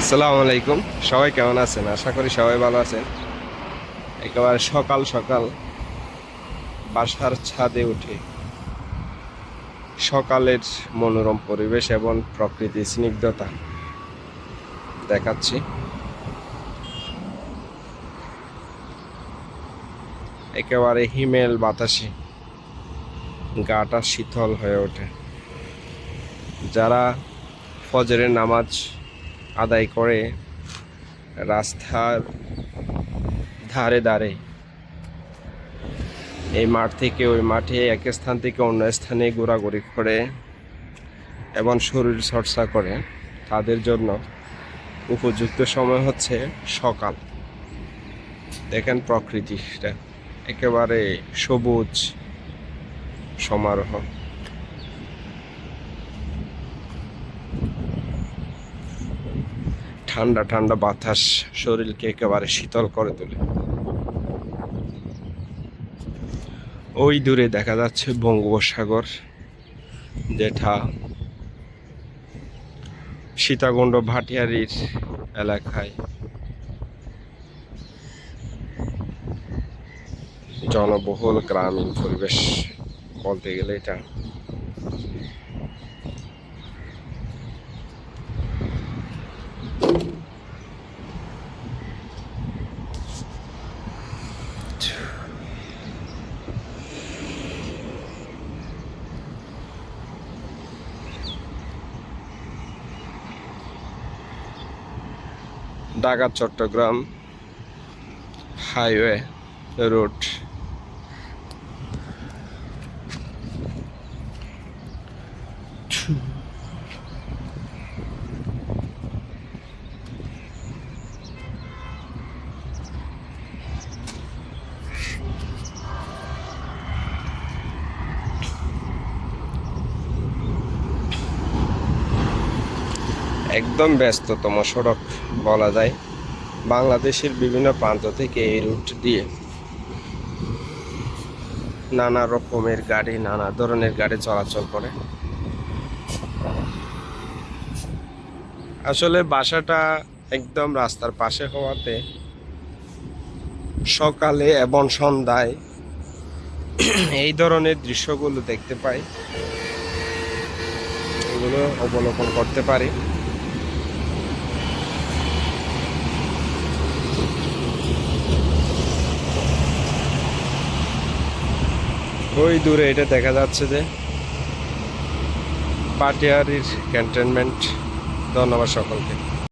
আসসালামু আলাইকুম। সবাই কেমন আছেন? আশা করি সবাই ভালো আছেন। একেবারে সকাল সকাল বাসার ছাদে উঠে সকালের মনোরম পরিবেশ এবং প্রকৃতির স্নিগ্ধতা দেখাচ্ছি। একেবারে হিমেল বাতাসে গাটা শীতল হয়ে ওঠে। যারা ফজরের নামাজ আদায় করে রাস্তার ধারে ধারে এই মাঠ থেকে ওই মাঠে এক স্থান থেকে অন্য স্থানে ঘোরাঘুরি করে এবং শরীর চর্চা করে, তাদের জন্য উপযুক্ত সময় হচ্ছে সকাল। দেখেন প্রকৃতিটা একেবারে সবুজ সমারোহ। ঠান্ডা ঠান্ডা বাতাস শরীরকে একেবারে শীতল করে তোলে। ওই দূরে দেখা যাচ্ছে বঙ্গোপসাগর, যেটা সীতাকুণ্ড ভাটিয়ারির এলাকায় জনবহুল গ্রামীণ পরিবেশ বলতে গেলে এটা। Dhaka Chattogram highway road. একদম ব্যস্ততম সড়ক বলা যায়। বাংলাদেশের বিভিন্ন প্রান্ত থেকে এই রুট দিয়ে নানা রকমের গাড়ি, নানা ধরনের গাড়ি চলাচল করে। আসলে বাসাটা একদম রাস্তার পাশে হওয়াতে সকালে এবং সন্ধ্যায় এই ধরনের দৃশ্যগুলো দেখতে পাই, এগুলো অবলোকন করতে পারি। ওই দূরে এটা দেখা যাচ্ছে যে পাটিয়ারির ক্যান্টনমেন্ট। ধন্যবাদ সকলকে।